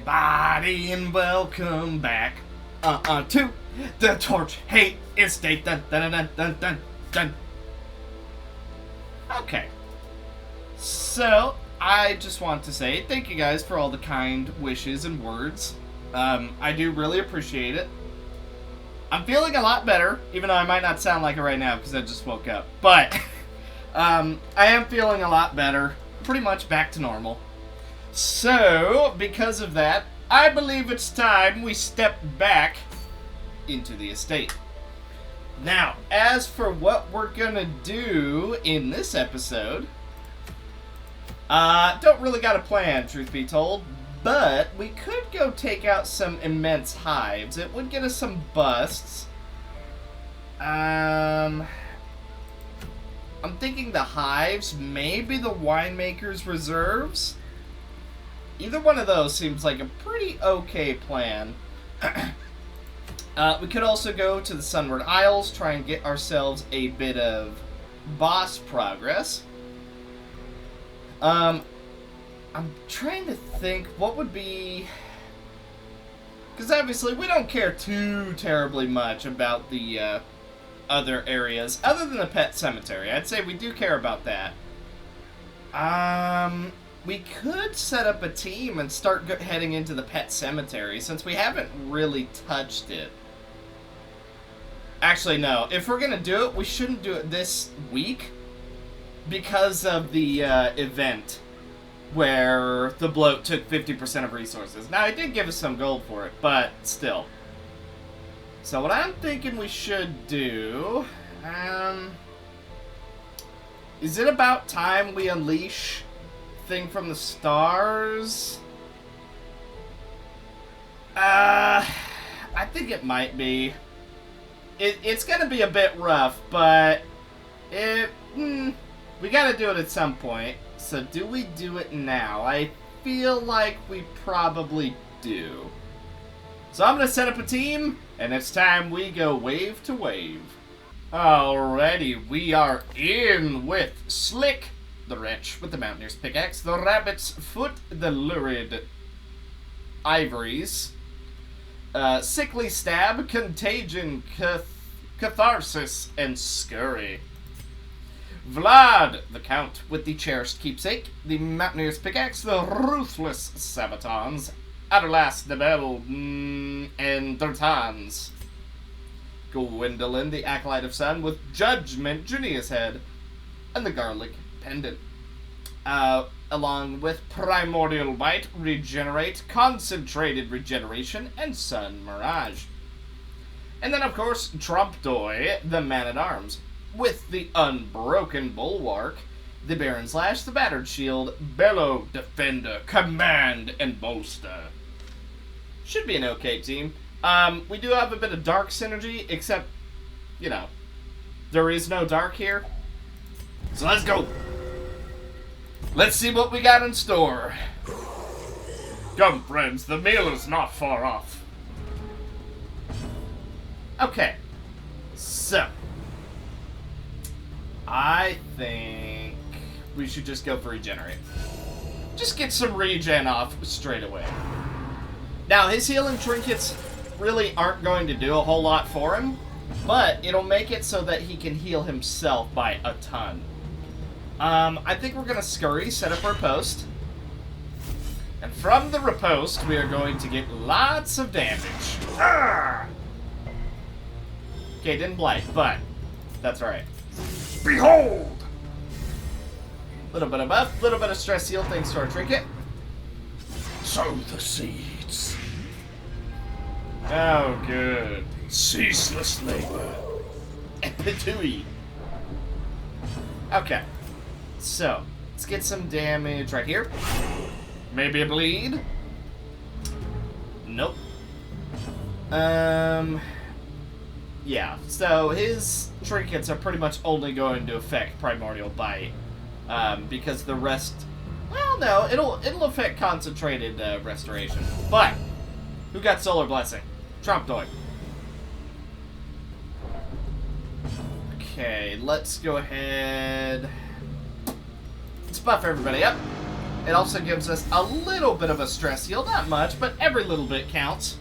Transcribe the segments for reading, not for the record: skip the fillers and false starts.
everybody, and welcome back to the Torch Hate Estate. Dun, dun, dun, dun, dun, dun. Okay. So, I just want to say thank you guys for all the kind wishes and words. I do really appreciate it. I'm feeling a lot better, even though I might not sound like it right now because I just woke up. But, I am feeling a lot better. Pretty much back to normal. So, because of that, I believe it's time we step back into the estate. Now, as for what we're gonna do in this episode, don't really got a plan, truth be told, but we could go take out some immense hives. It would get us some busts. I'm thinking the hives, maybe the winemaker's reserves. Either one of those seems like a pretty okay plan. We could also go to the Sunward Isles, try and get ourselves a bit of boss progress. I'm trying to think what would be... Because obviously we don't care too terribly much about the other areas, other than the pet cemetery. I'd say we do care about that. We could set up a team and start heading into the pet cemetery, since we haven't really touched it. Actually, no. If we're going to do it, we shouldn't do it this week, because of the event where the bloat took 50% of resources. Now, it did give us some gold for it, but still. So what I'm thinking we should do... is it about time we unleash... thing from the stars? I think it might be. It's gonna be a bit rough, but we gotta do it at some point. So do we do it now? I feel like we probably do. So I'm gonna set up a team, and it's time we go wave to wave. Alrighty, we are in with Slick, the wretch with the mountaineer's pickaxe, the rabbit's foot, the lurid ivories, sickly stab, contagion, catharsis, and scurry. Vlad, the count with the cherished keepsake, the mountaineer's pickaxe, the ruthless sabatons, Aderlas, the bell, and Dertans. Gwendolyn, the acolyte of sun, with judgment, Junia's head, and the garlic pendant. Along with primordial bite, regenerate, concentrated regeneration, and sun mirage. And then, of course, Trumpdoy, the man-at-arms, with the unbroken bulwark, the Baron's lash, the battered shield, bellow, defender, command, and bolster. Should be an okay team. We do have a bit of dark synergy, except, you know, there is no dark here. So let's go. Let's see what we got in store. Come, friends, the meal is not far off. Okay. So, I think we should just go for regenerate. Just get some regen off straight away. Now, his healing trinkets really aren't going to do a whole lot for him, but it'll make it so that he can heal himself by a ton. I think we're going to scurry, set up our post. And from the riposte, we are going to get lots of damage. Arrgh! Okay, didn't blight, but that's alright. Behold! Little bit of buff, little bit of stress heal thanks to our trinket. Sow the seeds. Oh, good. Ceaseless labor. Epitui. Okay. So, let's get some damage right here. Maybe a bleed. Nope. Yeah, so his trinkets are pretty much only going to affect Primordial Bite. Because the rest... Well, no, it'll affect Concentrated Restoration. But, who got Solar Blessing? Trumpdoy. Okay, let's go ahead... Let's buff everybody up. It also gives us a little bit of a stress heal. Not much, but every little bit counts.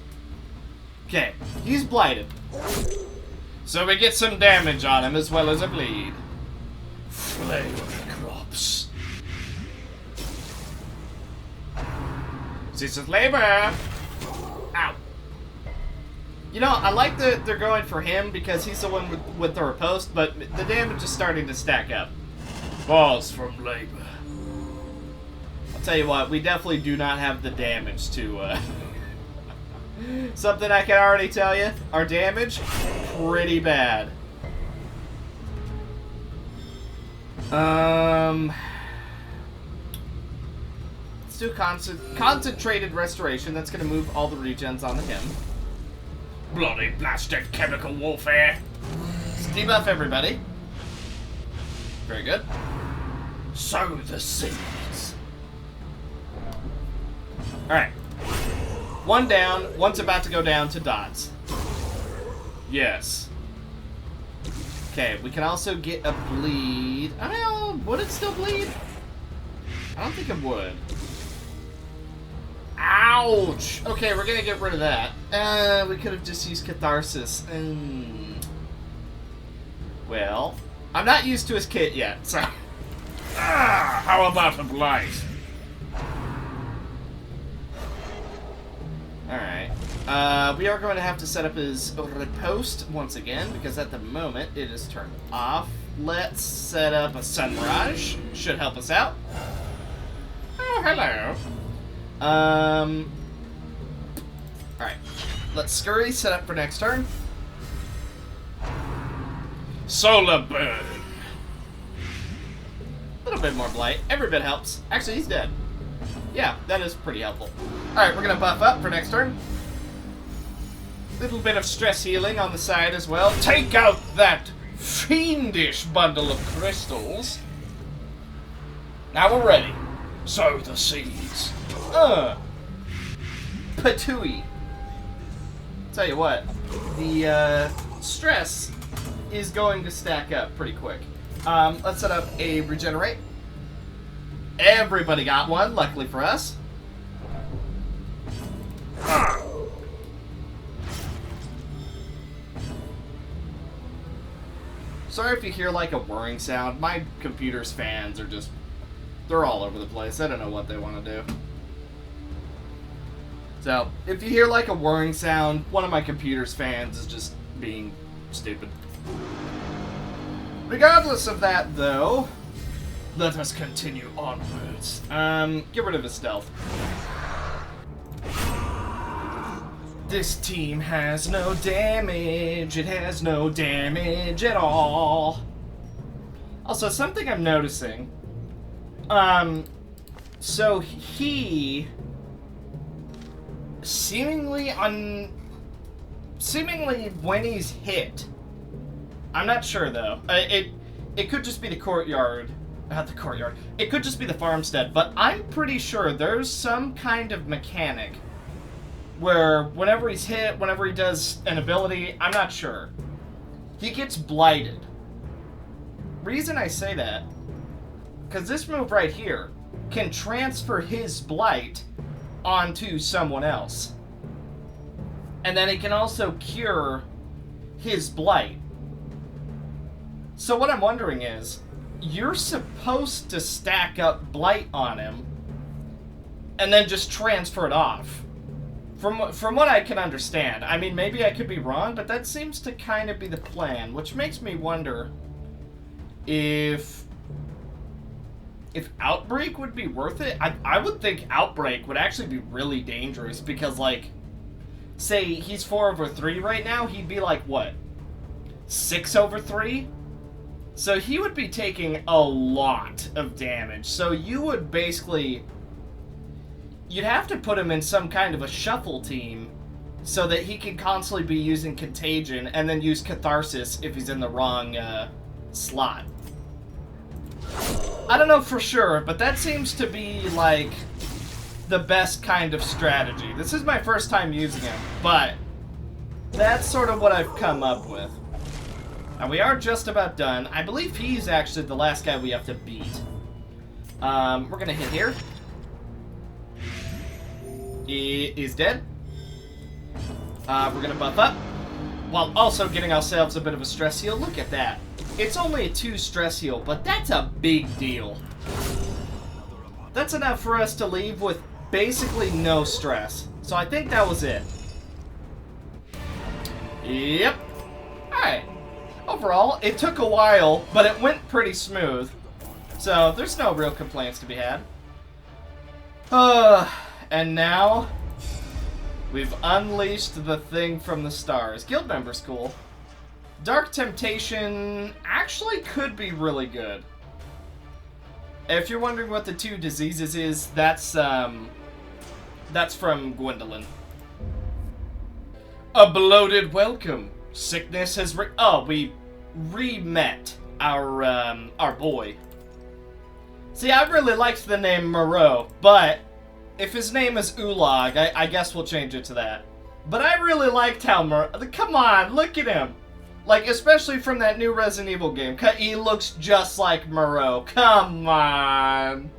Okay, he's blighted. So we get some damage on him as well as a bleed. Flavor crops. Ceases labor. Ow. You know, I like that they're going for him because he's the one with the riposte, but the damage is starting to stack up. Balls from labor. I'll tell you what, we definitely do not have the damage to, something I can already tell you, our damage, pretty bad. Let's do concentrated restoration. That's going to move all the regens onto him. Bloody blasted chemical warfare. Let's debuff everybody. Very good. Sow the seeds. Alright. One down. One's about to go down to dots. Yes. Okay, we can also get a bleed. I don't know, would it still bleed? I don't think it would. Ouch! Okay, we're gonna get rid of that. We could have just used Catharsis. Well, I'm not used to his kit yet, so... how about a blight? Alright. We are going to have to set up his riposte once again, because at the moment it is turned off. Let's set up a Sun Mirage. Should help us out. Oh, hello. Alright. Let's scurry, set up for next turn. Solar Burn. A little bit more blight. Every bit helps. Actually, he's dead. Yeah, that is pretty helpful. Alright, we're gonna buff up for next turn. Little bit of stress healing on the side as well. Take out that fiendish bundle of crystals. Now we're ready. Sow the seeds. Patooey. Tell you what, the stress is going to stack up pretty quick. Let's set up a regenerate. Everybody got one, luckily for us. Sorry if you hear like a whirring sound. My computer's fans are just, they're all over the place. I don't know what they want to do. So, if you hear like a whirring sound, one of my computer's fans is just being stupid. Regardless of that, though, let us continue onwards. Get rid of his stealth. This team has no damage. It has no damage at all. Also, something I'm noticing. So he seemingly when he's hit, I'm not sure though. It could just be the courtyard, not the courtyard. It could just be the farmstead, but I'm pretty sure there's some kind of mechanic where whenever he's hit, whenever he does an ability, I'm not sure, he gets blighted. Reason I say that, because this move right here can transfer his blight onto someone else. And then it can also cure his blight. So what I'm wondering is, you're supposed to stack up blight on him and then just transfer it off. From what I can understand. I mean, maybe I could be wrong, but that seems to kind of be the plan, which makes me wonder if Outbreak would be worth it. I would think Outbreak would actually be really dangerous because, like, say he's 4/3 right now, he'd be like, what, 6/3? So he would be taking a lot of damage. So you would basically, you'd have to put him in some kind of a shuffle team so that he can constantly be using Contagion and then use Catharsis if he's in the wrong slot. I don't know for sure, but that seems to be, like, the best kind of strategy. This is my first time using him, but that's sort of what I've come up with. And we are just about done. I believe he's actually the last guy we have to beat. We're going to hit here. is dead. We're gonna buff up, while also getting ourselves a bit of a stress heal. Look at that. It's only a 2 stress heal, but that's a big deal. That's enough for us to leave with basically no stress. So I think that was it. Yep. Alright. Overall, it took a while, but it went pretty smooth. So there's no real complaints to be had. And now we've unleashed the thing from the stars. Guild member's cool. Dark Temptation actually could be really good. If you're wondering what the 2 diseases is, that's from Gwendolyn. A bloated welcome. Sickness has we re-met our boy. See, I really liked the name Moreau, but if his name is Ulag, I guess we'll change it to that. But I really liked how come on, look at him. Like, especially from that new Resident Evil game. He looks just like Moreau. Come on.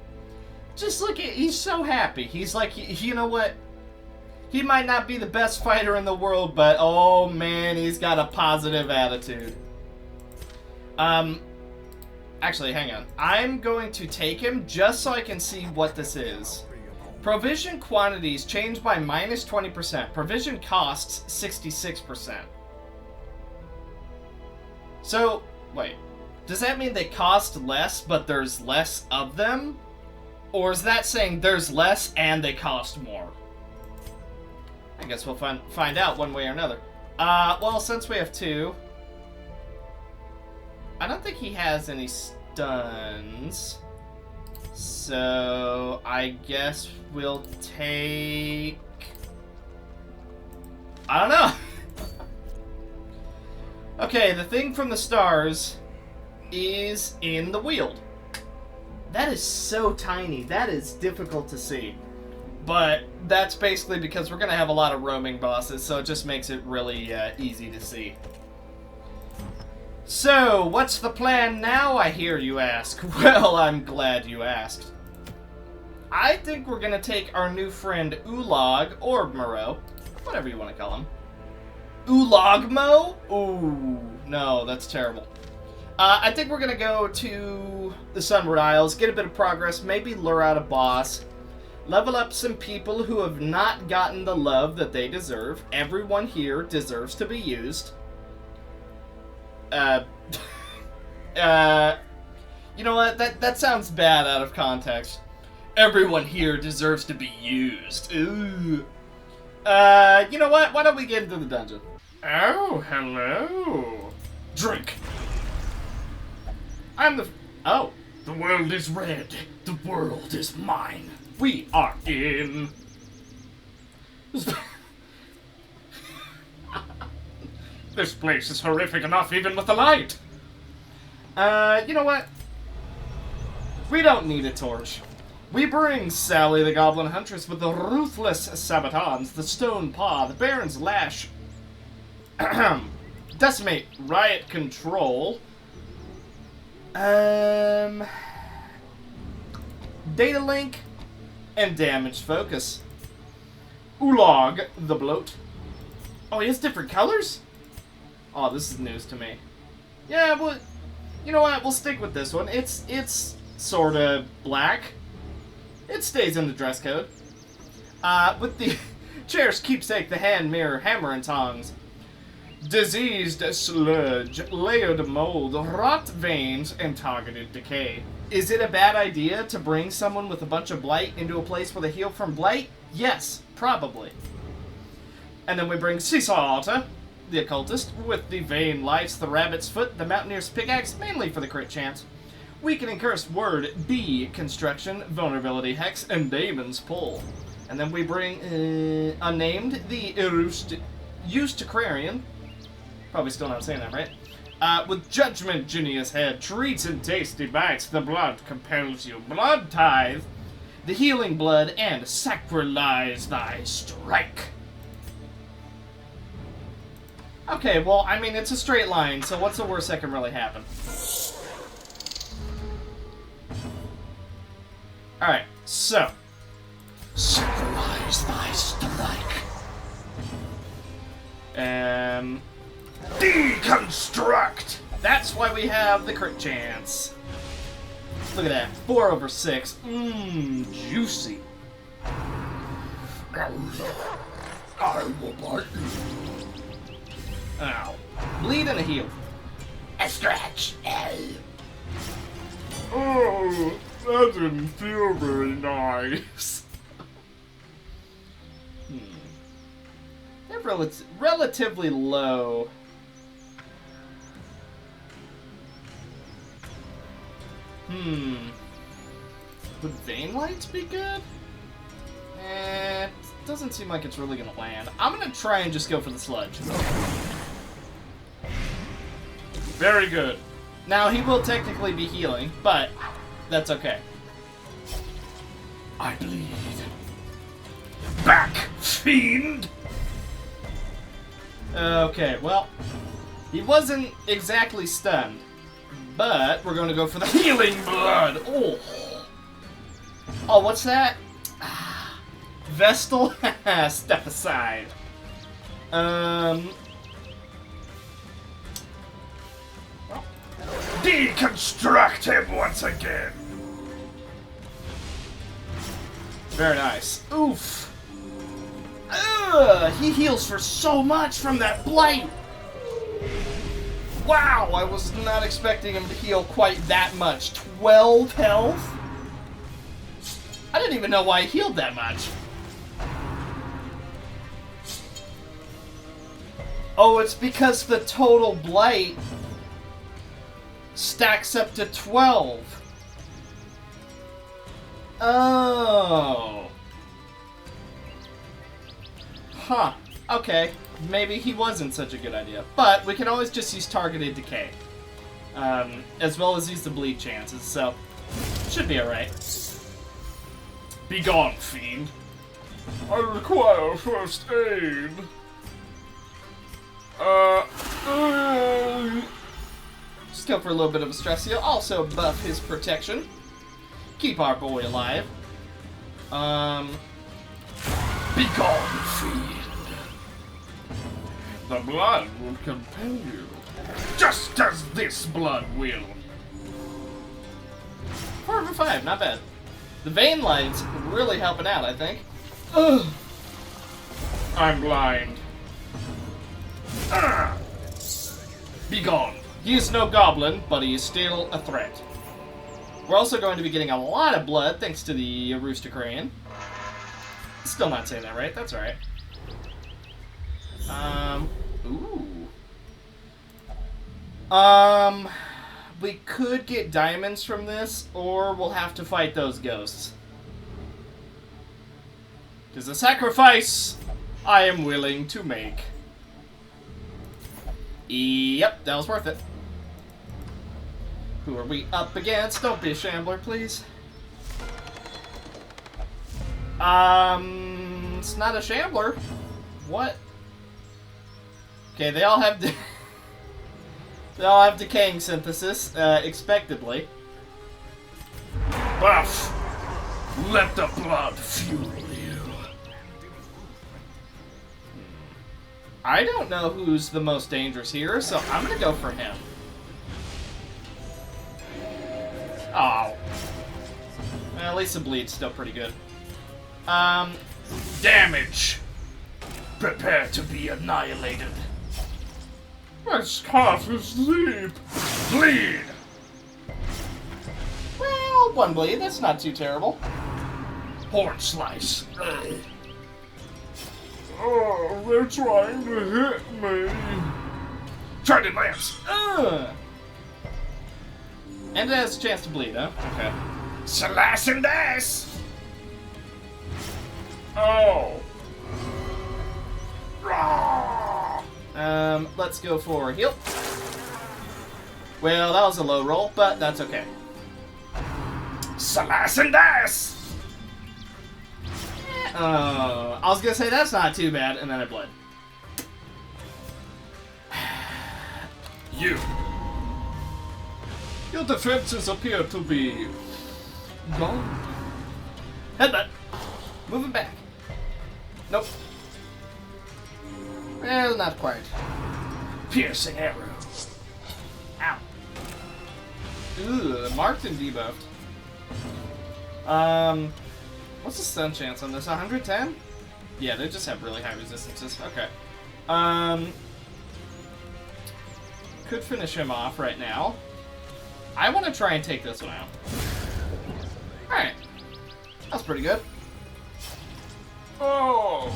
Just look at, he's so happy. He's like, you know what? He might not be the best fighter in the world, but oh man, he's got a positive attitude. Actually, hang on. I'm going to take him just so I can see what this is. Provision quantities changed by minus 20%. Provision costs 66%. So, wait. Does that mean they cost less, but there's less of them? Or is that saying there's less and they cost more? I guess we'll find out one way or another. Well, since we have 2... I don't think he has any stuns. So, I guess we'll take... I don't know. Okay, the thing from the stars is in the Weald. That is so tiny. That is difficult to see. But that's basically because we're going to have a lot of roaming bosses, so it just makes it really easy to see. So, what's the plan now, I hear you ask? Well, I'm glad you asked. I think we're going to take our new friend Ulag, or Moreau, whatever you want to call him. Ulagmo? Ooh, no, that's terrible. I think we're going to go to the Sunward Isles, get a bit of progress, maybe lure out a boss, level up some people who have not gotten the love that they deserve. Everyone here deserves to be used. You know what? That sounds bad out of context. Everyone here deserves to be used. Ooh. You know what? Why don't we get into the dungeon? Oh, hello. Drink. Oh. The world is red. The world is mine. We are in... This place is horrific enough even with the light. You know what? We don't need a torch. We bring Sally the Goblin Huntress with the ruthless Sabatons, the Stone Paw, the Baron's Lash, Decimate, Riot Control, Data Link, and Damage Focus. Ulag the Bloat. Oh, he has different colors? Oh, this is news to me. Yeah, well, you know what? We'll stick with this one. It's sort of black. It stays in the dress code. With the chair's keepsake, the hand mirror, hammer and tongs. Diseased sludge, layered mold, rot veins, and targeted decay. Is it a bad idea to bring someone with a bunch of blight into a place where they heal from blight? Yes, probably. And then we bring Seesaw Alta, the occultist, with the vein lights, the rabbit's foot, the mountaineer's pickaxe, mainly for the crit chance. Weakening cursed word, B, construction, vulnerability hex, and Damon's pull. And then we bring unnamed, the Eustacrian. Probably still not saying that right. With judgment, Genius head, treats and tasty bites, the blood compels you, blood tithe, the healing blood, and sacralize thy strike. Okay, well, I mean, it's a straight line, so what's the worst that can really happen? Alright, so. Sacralize is thy strike? Deconstruct! That's why we have the crit chance. Look at that. 4 over 6. Juicy. I will bite you. Ow. Bleed and a heal. A scratch. Oh, that didn't feel very nice. They're relatively low. Would Vein Lights be good? Doesn't seem like it's really gonna land. I'm gonna try and just go for the Sludge. Very good. Now, he will technically be healing, but that's okay. I bleed. Back, fiend! Okay, well, he wasn't exactly stunned, but we're going to go for the healing blood. Oh, what's that? Vestal? Step aside. Deconstruct him once again! Very nice. Oof. He heals for so much from that blight. Wow, I was not expecting him to heal quite that much. 12 health? I didn't even know why he healed that much. Oh, it's because the total blight stacks up to 12. Oh. Huh. Okay. Maybe he wasn't such a good idea. But we can always just use targeted decay. As well as use the bleed chances, so should be alright. Be gone, fiend. I require first aid. Just go for a little bit of a stress heal. Also buff his protection. Keep our boy alive. Be gone, fiend. The blood will compel you. Just as this blood will. 4 over 5, not bad. The Vein Light's really helping out, I think. Ugh. I'm blind. Be gone. He is no goblin, but he is still a threat. We're also going to be getting a lot of blood thanks to the Rooster Crane. Still not saying that right. That's alright. Ooh. We could get diamonds from this, or we'll have to fight those ghosts. It's a sacrifice I am willing to make. Yep, that was worth it. Who are we up against? Don't be a shambler, please. It's not a shambler. What? Okay, they all have they all have decaying synthesis, expectedly. Buff! Let the blood fuel you. I don't know who's the most dangerous here, so I'm gonna go for him. Oh. Well, at least the bleed's still pretty good. Damage! Prepare to be annihilated. My scarf is deep. Bleed! Well, 1 bleed, that's not too terrible. Horn slice. Oh, they're trying to hit me. Trident lance. And it has a chance to bleed, huh? Okay. Slash and dash. Oh. Let's go for heal. Well, that was a low roll, but that's okay. Slash and dash. I was gonna say that's not too bad, and then I bled. You. Your defenses appear to be gone. Headbutt. Moving back. Nope. Well, not quite. Piercing arrow. Ow. Ooh, marked and debuffed. What's the stun chance on this? 110? Yeah, they just have really high resistances. Okay. Could finish him off right now. I want to try and take this one out. Alright. That's pretty good. Oh!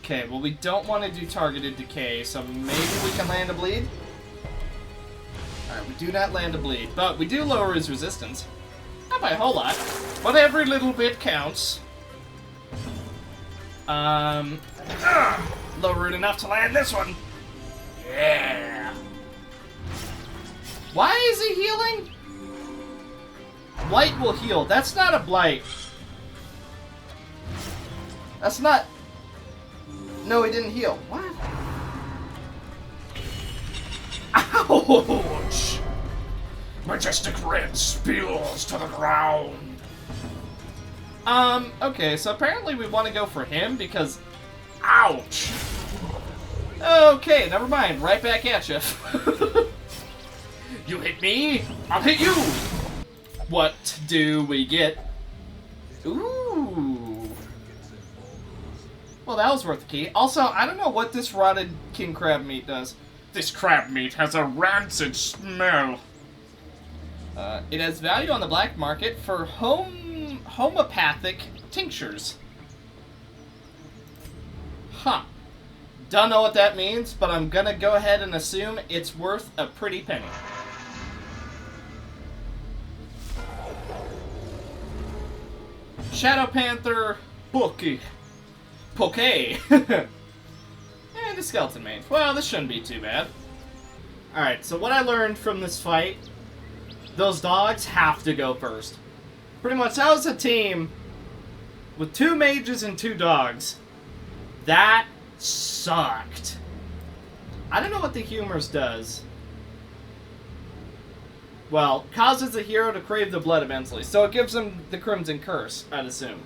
Okay, well we don't want to do targeted decay, so maybe we can land a bleed? Alright, we do not land a bleed, but we do lower his resistance. Not by a whole lot, but every little bit counts. Lower it enough to land this one. Yeah! Why is he healing? Blight will heal. That's not a blight. That's not... No, he didn't heal. What? Ouch! Majestic red spills to the ground. Okay, so apparently we want to go for him because... Ouch! Okay, never mind. Right back at you. You hit me, I'll hit you! What do we get? Ooh. Well, that was worth the key. Also, I don't know what this rotted king crab meat does. This crab meat has a rancid smell. It has value on the black market for homeopathic tinctures. Huh. Don't know what that means, but I'm gonna go ahead and assume it's worth a pretty penny. Shadow Panther Poke. And a skeleton mage. Well, this shouldn't be too bad. Alright, so what I learned from this fight, those dogs have to go first. Pretty much, that was a team with 2 mages and 2 dogs. That sucked. I don't know what the humors does. Well, causes the hero to crave the blood immensely. So it gives him the Crimson Curse, I'd assume.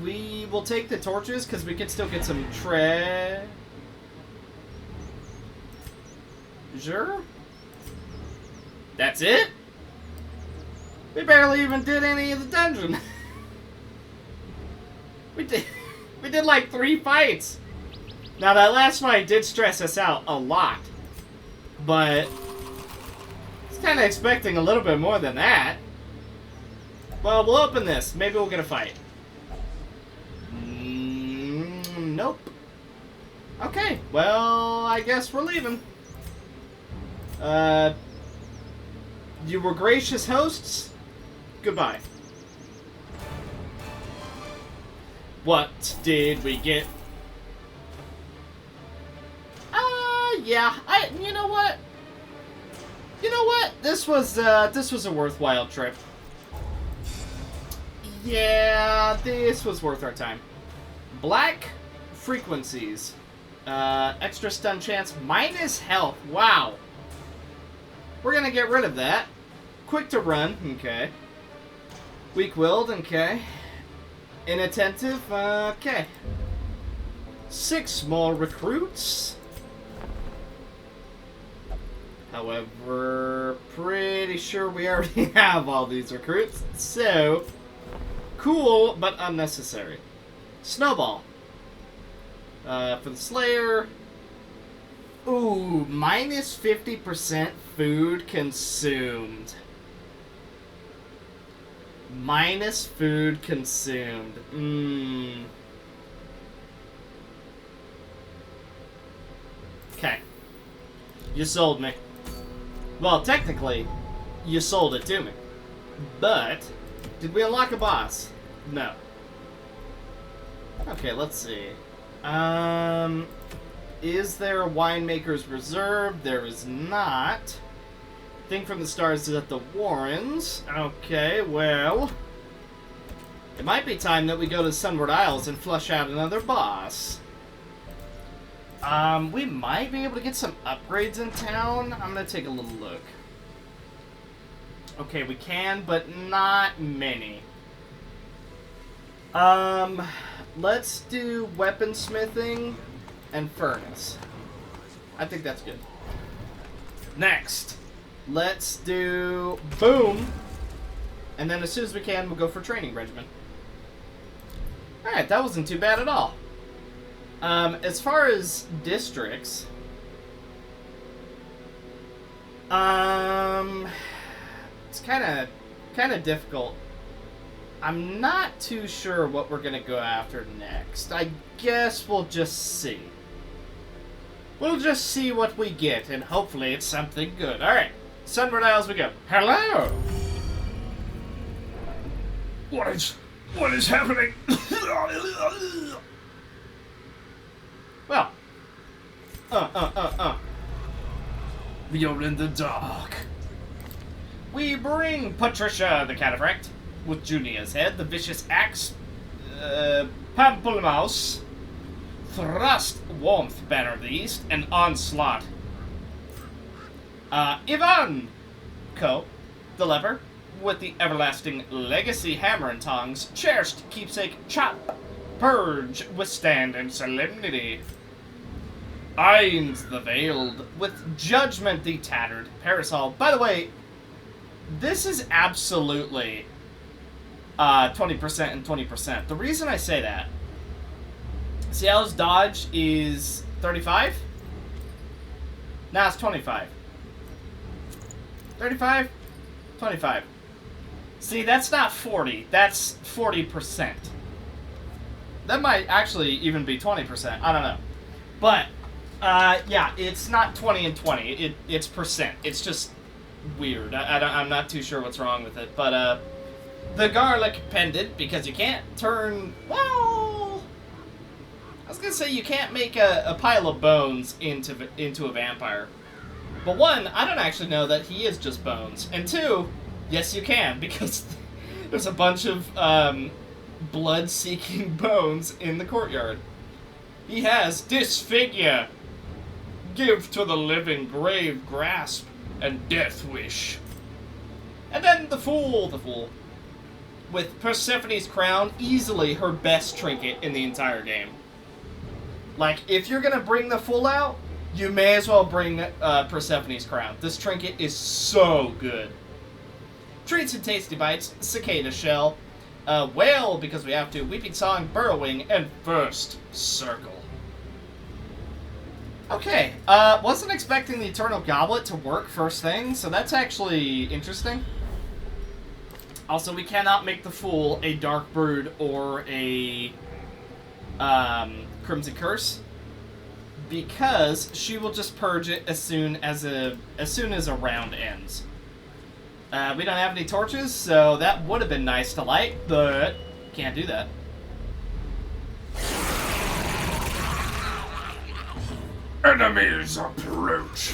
We will take the torches, because we can still get some treasure. That's it? We barely even did any of the dungeon. We did like 3 fights. Now that last fight did stress us out a lot, but I was kind of expecting a little bit more than that. Well, we'll open this. Maybe we'll get a fight. Nope. Okay, well, I guess we're leaving. You were gracious hosts. Goodbye. What did we get? Yeah, you know what? This was a worthwhile trip. Yeah, this was worth our time. Black frequencies. Extra stun chance, minus health. Wow. We're gonna get rid of that. Quick to run, okay. Weak-willed, okay. Inattentive, okay. 6 more recruits. However, pretty sure we already have all these recruits, so cool, but unnecessary. Snowball. For the Slayer. Ooh, minus 50% food consumed. Minus food consumed. Okay. You sold me. Well, technically, you sold it to me. But, did we unlock a boss? No. Okay, let's see. Is there a winemaker's reserve? There is not. Thing from the stars is at the Warrens. Okay, well, it might be time that we go to Sunward Isles and flush out another boss. We might be able to get some upgrades in town. I'm gonna take a little look. Okay, we can, but not many. Let's do weaponsmithing and furnace. I think that's good. Next, let's do boom. And then as soon as we can, we'll go for training regimen. Alright, that wasn't too bad at all. As far as districts, it's kind of difficult. I'm not too sure what we're gonna go after next. I guess we'll just see. We'll just see what we get, and hopefully it's something good. Alright, Sunward Isles we go. Hello! What is happening? Well. We are in the dark. We bring Patricia the Cataphract, with Junia's head, the vicious axe, Pamplemousse, Thrust, Warmth, Banner of the East, and Onslaught. Ivan, Co, the leper, with the everlasting legacy hammer and tongs, cherished keepsake Chop, Purge, Withstand, and Solemnity. Ainz the Veiled, with Judgment the Tattered, Parasol. By the way, this is absolutely 20% and 20%. The reason I say that, see how his dodge is 35? Now it's 25. 35? 25. See, that's not 40. That's 40%. That might actually even be 20%. I don't know. But, yeah, it's not 20 and 20. It's percent. It's just weird. I'm not too sure what's wrong with it. But, the garlic pendant, because you can't turn... Well... I was gonna say you can't make a pile of bones into a vampire. But one, I don't actually know that he is just bones. And two, yes you can, because there's a bunch of blood-seeking bones in the courtyard. He has Disfigure, Give to the Living, Grave Grasp, and Death Wish. And then the Fool, with Persephone's Crown, easily her best trinket in the entire game. Like, if you're gonna bring the Fool out, you may as well bring Persephone's Crown. This trinket is so good. Treats and Tasty Bites, Cicada Shell, Whale, because we have to, Weeping Song, Burrowing, and First Circle. Okay, wasn't expecting the Eternal Goblet to work first thing, so that's actually interesting. Also, we cannot make the Fool a Dark Brood or a Crimson Curse, because she will just purge it as soon as a round ends. We don't have any torches, so that would have been nice to light, but can't do that. Enemies approach.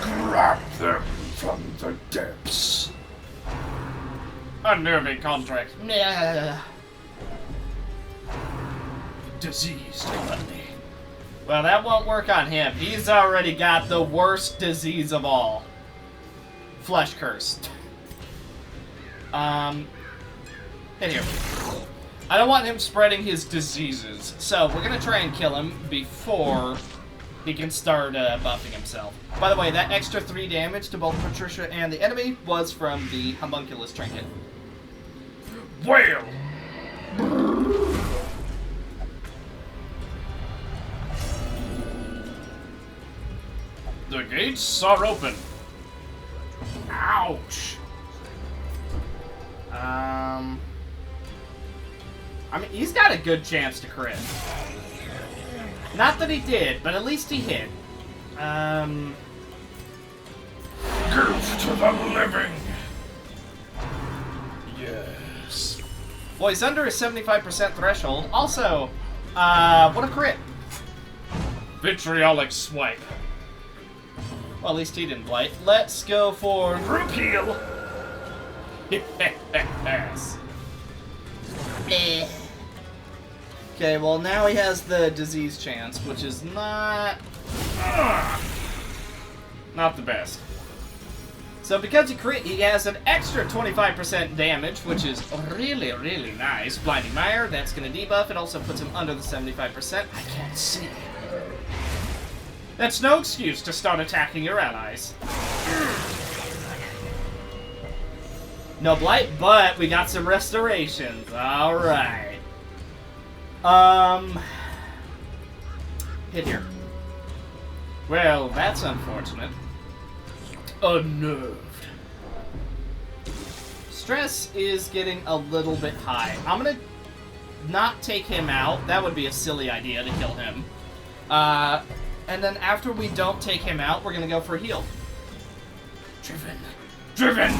Grab them from the depths. Unnerving contract. Diseased gluttony. Well, that won't work on him. He's already got the worst disease of all. Flesh curse. Hit here. I don't want him spreading his diseases, so we're gonna try and kill him before he can start buffing himself. By the way, that extra 3 damage to both Patricia and the enemy was from the homunculus trinket. Whale! The gates are open. Ouch! I mean, he's got a good chance to crit. Not that he did, but at least he hit. Give to the living! Yes. Well, he's under his 75% threshold. Also, what a crit. Vitriolic swipe. Well, at least he didn't blight. Let's go for... Group heal! Yes. Okay, well now he has the disease chance, which is not the best. So because he crit, he has an extra 25% damage, which is really, really nice. Blinding Mire, that's going to debuff. It also puts him under the 75%. I can't see. That's no excuse to start attacking your allies. No blight, but we got some restorations. Alright. Hit here. Well, that's unfortunate. Unnerved. Stress is getting a little bit high. I'm gonna not take him out. That would be a silly idea to kill him. And then after we don't take him out, we're gonna go for a heal. Driven!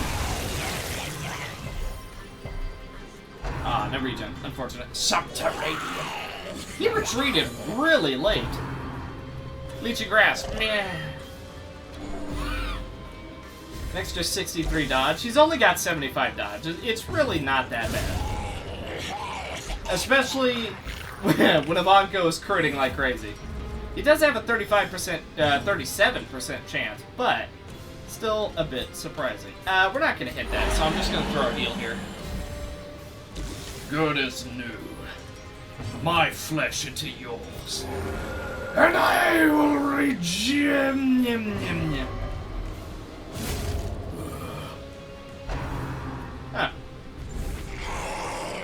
Ah, no regen. Unfortunate. Subterranean. He retreated really late. Leechy Grasp. Meh. An extra 63 dodge. He's only got 75 dodge. It's really not that bad. Especially when Ivanko is critting like crazy. He does have a 37% chance, but still a bit surprising. We're not going to hit that, so I'm just going to throw a heal here. Good as new. My flesh into yours. And I will regen. Huh.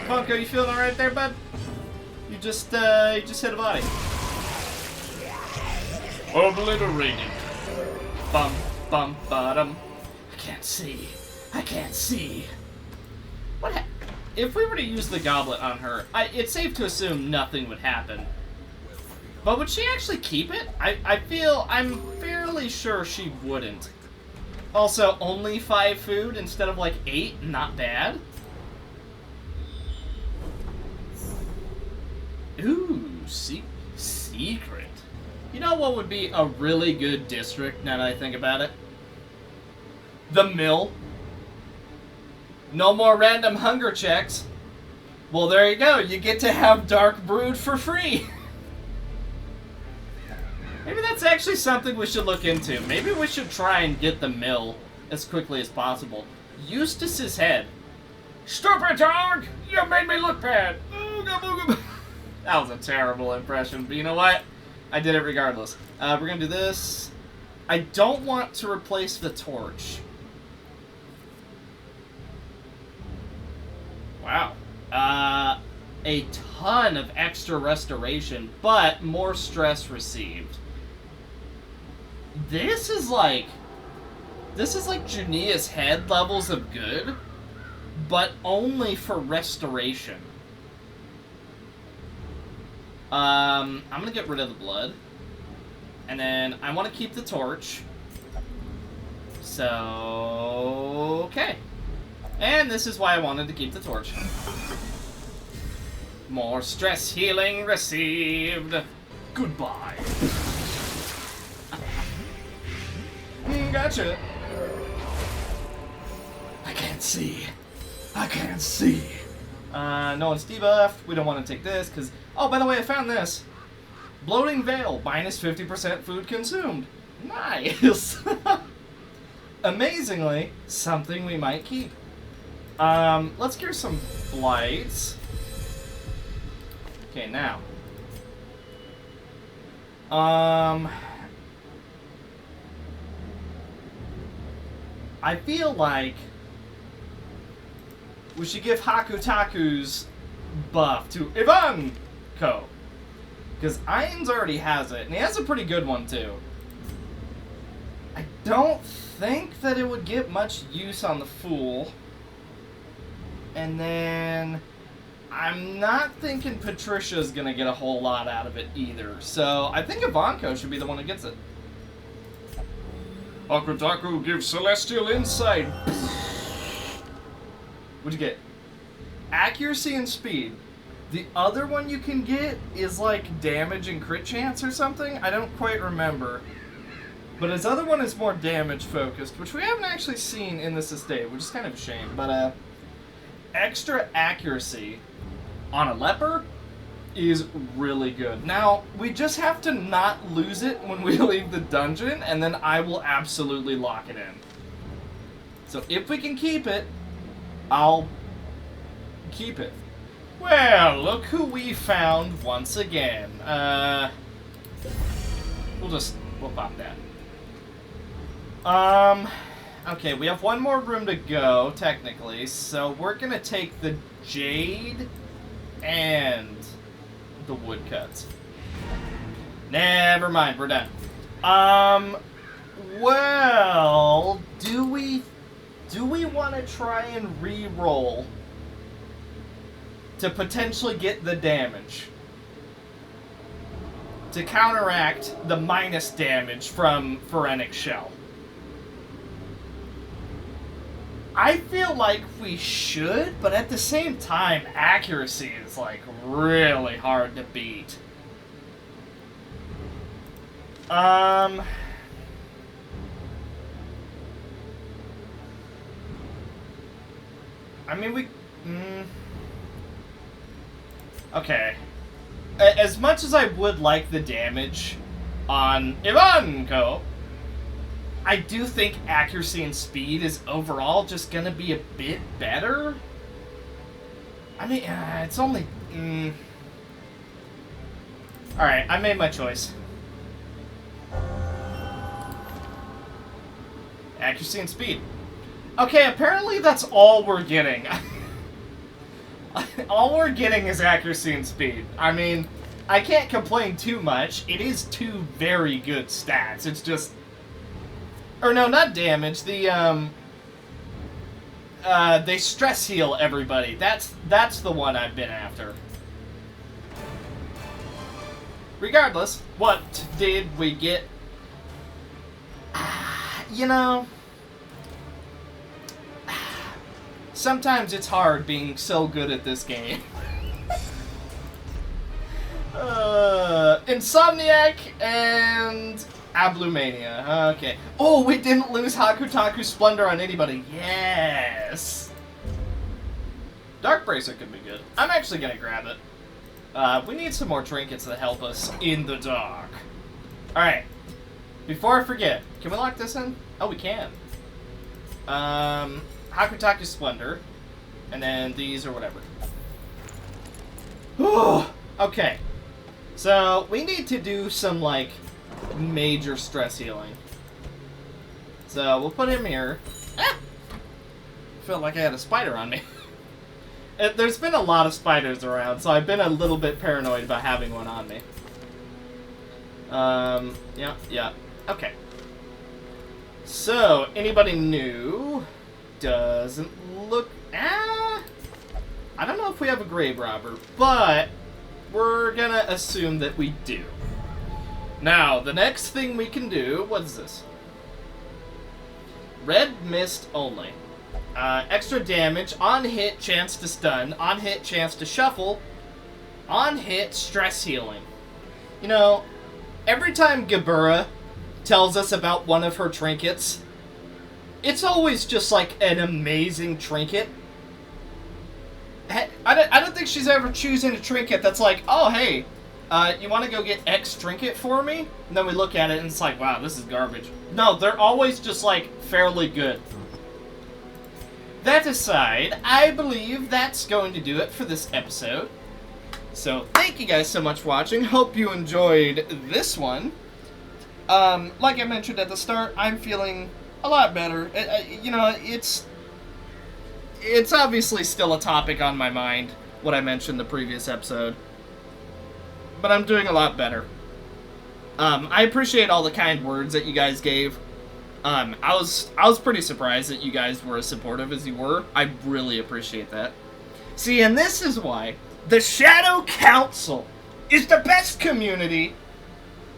Funko, you feeling alright there, bud? You just hit a body. Obliterated. Bum, bum, bottom. I can't see. What if we were to use the goblet on her, it's safe to assume nothing would happen. But would she actually keep it? I'm fairly sure she wouldn't. Also, only 5 food instead of like 8, not bad. Ooh, secret. You know what would be a really good district now that I think about it? The Mill. No more random hunger checks. Well, there you go. You get to have Dark Brood for free. Maybe that's actually something we should look into. Maybe we should try and get the Mill as quickly as possible. Eustace's head. Stupid dog! You made me look bad. That was a terrible impression, but you know what? I did it regardless. We're gonna do this. I don't want to replace the torch. Wow. A ton of extra restoration, but more stress received. This is like Jania's head levels of good, but only for restoration. I'm gonna get rid of the blood. And then I want to keep the torch. So, okay. And this is why I wanted to keep the torch. More stress healing received. Goodbye. Gotcha. I can't see. No one's debuffed. We don't want to take this because... Oh, by the way, I found this. Bloating Veil, minus 50% food consumed. Nice. Amazingly, something we might keep. Let's cure some blights. Okay, now. I feel like we should give Hakutaku's buff to Ivanko. Because Irons already has it, and he has a pretty good one too. I don't think that it would get much use on the Fool. And then I'm not thinking Patricia's gonna get a whole lot out of it either. So I think Ivanko should be the one who gets it. Hakutaku gives Celestial Insight. What'd you get? Accuracy and speed. The other one you can get is like damage and crit chance or something. I don't quite remember. But his other one is more damage focused, which we haven't actually seen in this estate, which is kind of a shame. But extra accuracy on a leper? is really good. Now, we just have to not lose it when we leave the dungeon, and then I will absolutely lock it in. So if we can keep it, I'll keep it. Well, look who we found once again. We'll pop that. Okay, we have one more room to go, technically, so we're gonna take the jade and the woodcuts. Never mind, we're done. Well, do we want to try and re-roll to potentially get the damage? To counteract the minus damage from Pharenic Shell. I feel like we should, but at the same time, accuracy is, like, really hard to beat. I mean, okay. As much as I would like the damage on Ivanko, I do think accuracy and speed is overall just gonna be a bit better. I mean, it's only... Alright, I made my choice. Accuracy and speed. Okay, apparently that's all we're getting. All we're getting is accuracy and speed. I mean, I can't complain too much. It is two very good stats. It's just... Or no, not damage. They stress heal everybody. That's the one I've been after. Regardless, what did we get? You know... Sometimes it's hard being so good at this game. Insomniac and Ablumania. Okay. Oh, we didn't lose Hakutaku Splendor on anybody. Yes! Dark Bracer could be good. I'm actually gonna grab it. We need some more trinkets that help us in the dark. Alright. Before I forget, can we lock this in? Oh, we can. Hakutaku Splendor, and then these or whatever. Okay, so we need to do some, like, major stress healing. So we'll put him here. Ah! Felt like I had a spider on me. There's been a lot of spiders around, so I've been a little bit paranoid about having one on me. Yeah, okay. So, anybody new? Doesn't look... I don't know if we have a grave robber, but we're gonna assume that we do. Now, the next thing we can do... What is this? Red mist only. Extra damage, on hit, chance to stun, on hit, chance to shuffle, on hit, stress healing. You know, every time Gabura tells us about one of her trinkets, it's always just, like, an amazing trinket. I don't think she's ever choosing a trinket that's like, oh, hey, you want to go get X trinket for me? And then we look at it and it's like, wow, this is garbage. No, they're always just, like, fairly good. That aside, I believe that's going to do it for this episode. So, thank you guys so much for watching. Hope you enjoyed this one. Like I mentioned at the start, I'm feeling a lot better. You know, it's obviously still a topic on my mind, what I mentioned in the previous episode. But I'm doing a lot better. I appreciate all the kind words that you guys gave. I was pretty surprised that you guys were as supportive as you were. I really appreciate that. See, and this is why the Shadow Council is the best community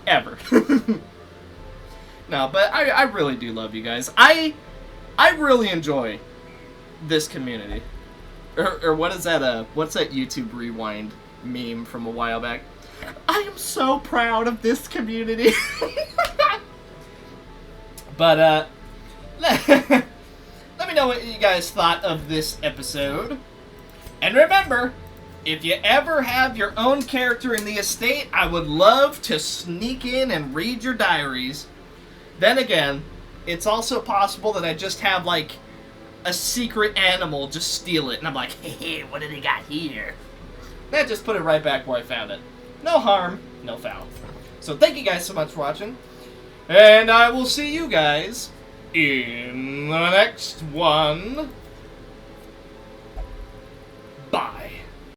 ever. No, but I really do love you guys. I really enjoy this community. Or what is that, what's that YouTube Rewind meme from a while back? I am so proud of this community. But, let me know what you guys thought of this episode. And remember, If you ever have your own character in the estate, I would love to sneak in and read your diaries. Then again, it's also possible that I just have, like, a secret animal just steal it. And I'm like, hey, what do they got here? Then just put it right back where I found it. No harm, no foul. So thank you guys so much for watching. And I will see you guys in the next one.